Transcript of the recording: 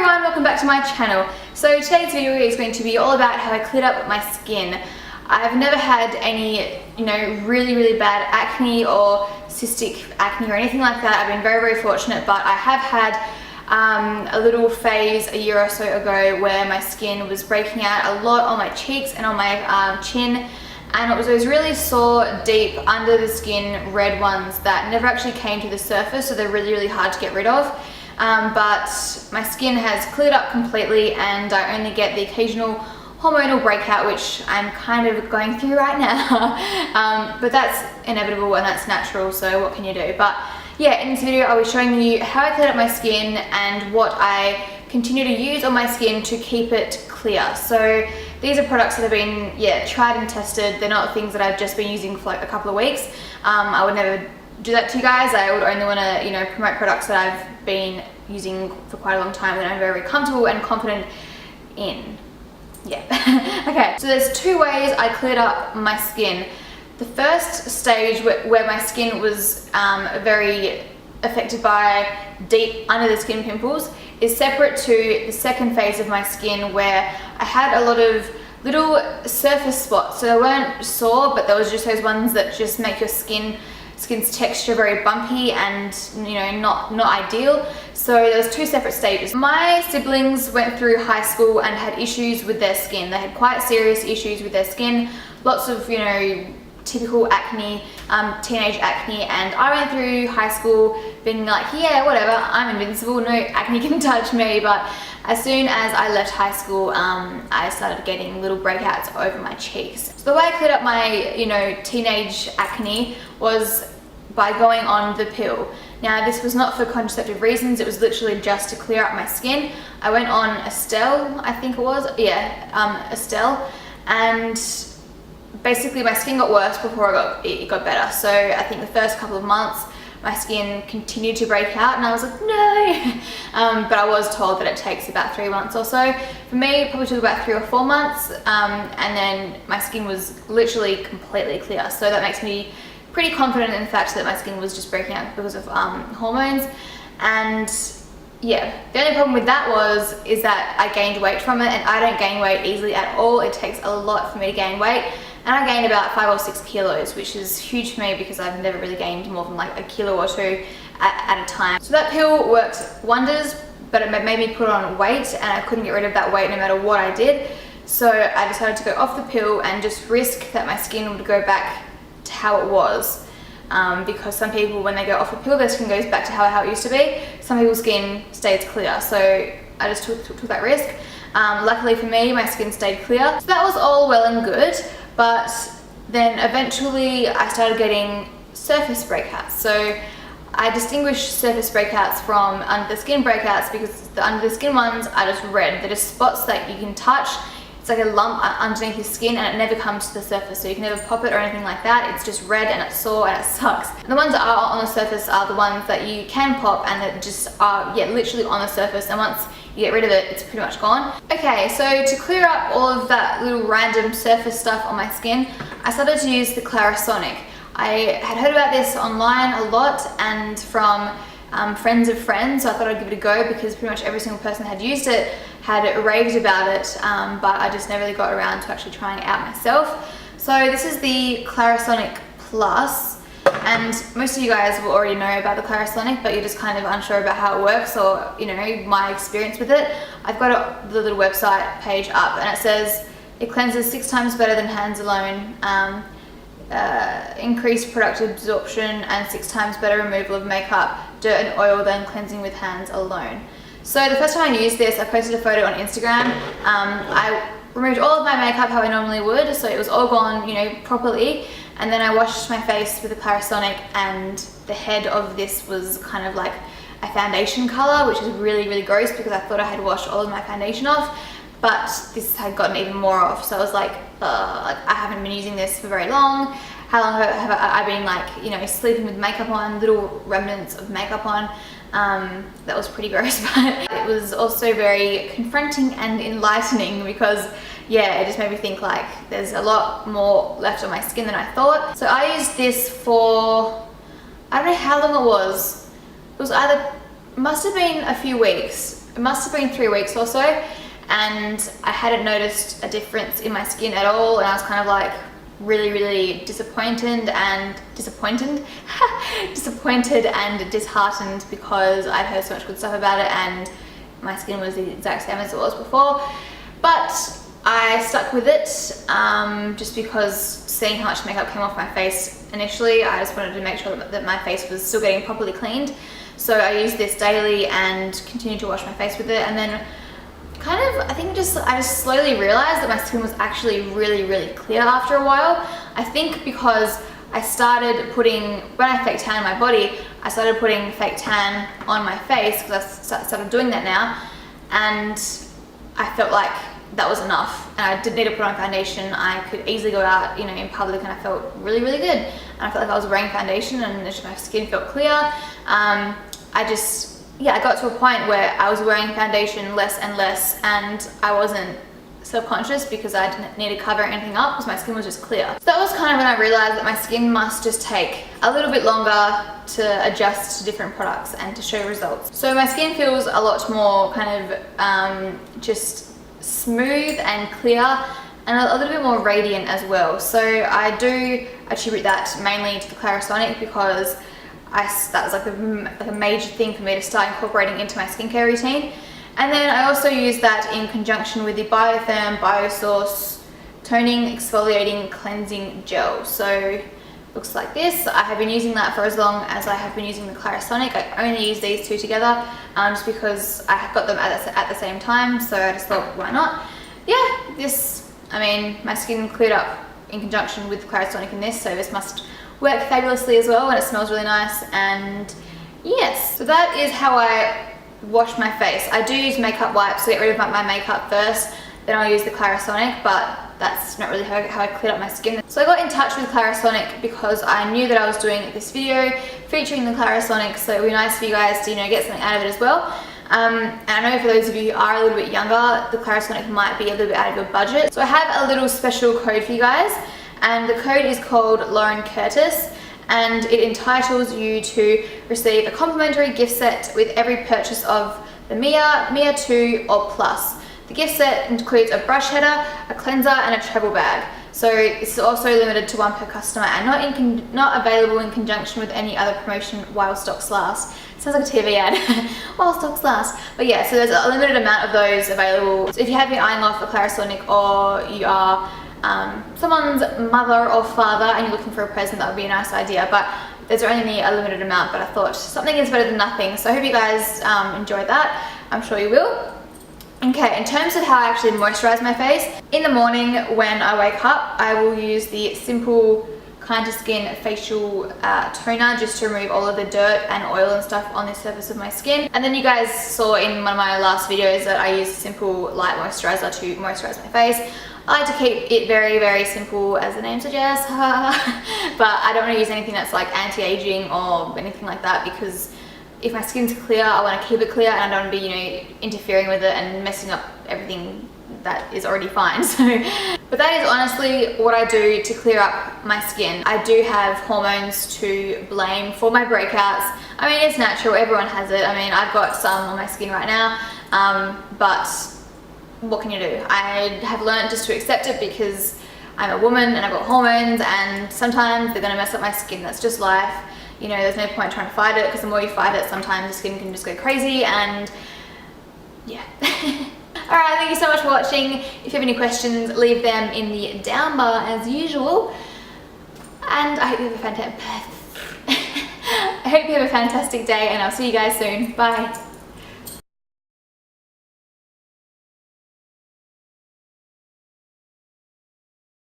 everyone, welcome back to my channel. So today's video is going to be all about how I cleared up my skin. I've never had any, really bad acne or cystic acne or anything like that. I've been very fortunate, but I have had a little phase a year or so ago where my skin was breaking out a lot on my cheeks and on my chin, and it was those really sore, deep, under the skin red ones that never actually came to the surface, so they're really hard to get rid of. But my skin has cleared up completely and I only get the occasional hormonal breakout, which I'm kind of going through right now. But that's inevitable and that's natural, so what can you do? But yeah, in this video I'll be showing you how I cleared up my skin and what I continue to use on my skin to keep it clear. So these are products that have been tried and tested. They're not things that I've just been using for like a couple of weeks. I would never do that to you guys. I would only want to promote products that I've been using for quite a long time that I'm very comfortable and confident in. Okay, so there's two ways I cleared up my skin. The first stage where my skin was very affected by deep under the skin pimples is separate to the second phase of my skin where I had a lot of little surface spots. So they weren't sore, but there was just those ones that just make your skin's texture very bumpy and not ideal. So there was two separate stages. My siblings went through high school and had issues with their skin. They had quite serious issues with their skin, lots of typical acne, teenage acne, and I went through high school being like, yeah, whatever, I'm invincible, no acne can touch me. But as soon as I left high school, I started getting little breakouts over my cheeks. So the way I cleared up my teenage acne was by going on the pill. Now this was not for contraceptive reasons, it was literally just to clear up my skin. I went on Estelle, I think it was, Estelle, and basically my skin got worse before it got better. So I think the first couple of months my skin continued to break out and I was like, no. But I was told that it takes about 3 months or so. For me, it probably took about 3 or 4 months, and then my skin was literally completely clear. So that makes me pretty confident in the fact that my skin was just breaking out because of hormones. And yeah, the only problem with that is that I gained weight from it, and I don't gain weight easily at all. It takes a lot for me to gain weight, and I gained about 5 or 6 kilos, which is huge for me because I've never really gained more than like a kilo or two at a time. So that pill worked wonders, but it made me put on weight and I couldn't get rid of that weight no matter what I did. So I decided to go off the pill and just risk that my skin would go back to how it was. Because some people, when they go off the pill, their skin goes back to how it used to be. Some people's skin stays clear, so I just took that risk. Luckily for me, my skin stayed clear. So that was all well and good, but then eventually I started getting surface breakouts. So I distinguish surface breakouts from under the skin breakouts because the under the skin ones are just red. They're just spots that you can touch. It's like a lump underneath your skin and it never comes to the surface, so you can never pop it or anything like that. It's just red and it's sore and it sucks. And the ones that are on the surface are the ones that you can pop and that just are literally on the surface, and once you get rid of it, it's pretty much gone. Okay, so to clear up all of that little random surface stuff on my skin, I started to use the Clarisonic. I had heard about this online a lot and from friends of friends, so I thought I'd give it a go because pretty much every single person that had used it had raved about it, but I just never really got around to actually trying it out myself. So this is the Clarisonic Plus, and most of you guys will already know about the Clarisonic, but you're just kind of unsure about how it works or my experience with it. I've got the little website page up and it says it cleanses 6 times better than hands alone, increased product absorption and 6 times better removal of makeup, dirt and oil than cleansing with hands alone. So the first time I used this, I posted a photo on Instagram. I removed all of my makeup how I normally would, so it was all gone, properly. And then I washed my face with the Clarisonic, and the head of this was kind of like a foundation color, which is really gross because I thought I had washed all of my foundation off, but this had gotten even more off. So I was like I haven't been using this for very long. How long have I been sleeping with makeup on, little remnants of makeup on? That was pretty gross, but it was also very confronting and enlightening because it just made me think like there's a lot more left on my skin than I thought. So I used this for, I don't know how long it was. It was either, must have been a few weeks, it must have been 3 weeks or so, and I hadn't noticed a difference in my skin at all, and I was kind of like really disappointed and disheartened because I'd heard so much good stuff about it and my skin was the exact same as it was before. But I stuck with it just because seeing how much makeup came off my face initially, I just wanted to make sure that my face was still getting properly cleaned. So I used this daily and continued to wash my face with it, and then kind of, I just slowly realized that my skin was actually really clear after a while. I think because I started putting, when I fake tan my body, I started putting fake tan on my face because I started doing that now, and I felt like that was enough, and I didn't need to put on foundation. I could easily go out, you know, in public, and I felt really good, and I felt like I was wearing foundation and my skin felt clear. I got to a point where I was wearing foundation less and less, and I wasn't self-conscious because I didn't need to cover anything up because my skin was just clear. So that was kind of when I realized that my skin must just take a little bit longer to adjust to different products and to show results. So my skin feels a lot more kind of just smooth and clear, and a little bit more radiant as well. So I do attribute that mainly to the Clarisonic because that was like a major thing for me to start incorporating into my skincare routine. And then I also use that in conjunction with the Biotherm Biosource Toning Exfoliating Cleansing Gel. So looks like this. I have been using that for as long as I have been using the Clarisonic. I only use these two together just because I got them at the same time, so I just thought, why not? Yeah, my skin cleared up in conjunction with the Clarisonic in this, so this must work fabulously as well, and it smells really nice. And yes, so that is how I wash my face. I do use makeup wipes to get rid of my makeup first, then I'll use the Clarisonic, but that's not really how I cleared up my skin. So I got in touch with Clarisonic because I knew that I was doing this video featuring the Clarisonic, so it would be nice for you guys to, you know, get something out of it as well. And I know for those of you who are a little bit younger, the Clarisonic might be a little bit out of your budget. So I have a little special code for you guys, and the code is called Lauren Curtis, and it entitles you to receive a complimentary gift set with every purchase of the Mia 2 or Plus. The gift set includes a brush header, a cleanser, and a travel bag. So this is also limited to one per customer and not available in conjunction with any other promotion while stocks last. Sounds like a TV ad. While stocks last. But yeah, so there's a limited amount of those available. So if you have been eyeing off a Clarisonic, or you are someone's mother or father and you're looking for a present, that would be a nice idea. But there's only a limited amount, but I thought something is better than nothing. So I hope you guys enjoyed that. I'm sure you will. Okay, in terms of how I actually moisturize my face, in the morning when I wake up, I will use the Simple Kind to Skin facial toner just to remove all of the dirt and oil and stuff on the surface of my skin. And then you guys saw in one of my last videos that I use Simple Light Moisturizer to moisturize my face. I like to keep it very simple, as the name suggests, but I don't want to use anything that's like anti-aging or anything like that, because if my skin's clear, I want to keep it clear, and I don't want to be, you know, interfering with it and messing up everything that is already fine. So, but that is honestly what I do to clear up my skin. I do have hormones to blame for my breakouts. I mean, it's natural, everyone has it. I mean, I've got some on my skin right now, but what can you do? I have learned just to accept it because I'm a woman and I've got hormones, and sometimes they're gonna mess up my skin. That's just life. You know, there's no point trying to fight it, because the more you fight it, sometimes the skin can just go crazy, and yeah. Alright, thank you so much for watching. If you have any questions, leave them in the down bar as usual. And I hope you have a fantastic day, and I'll see you guys soon. Bye.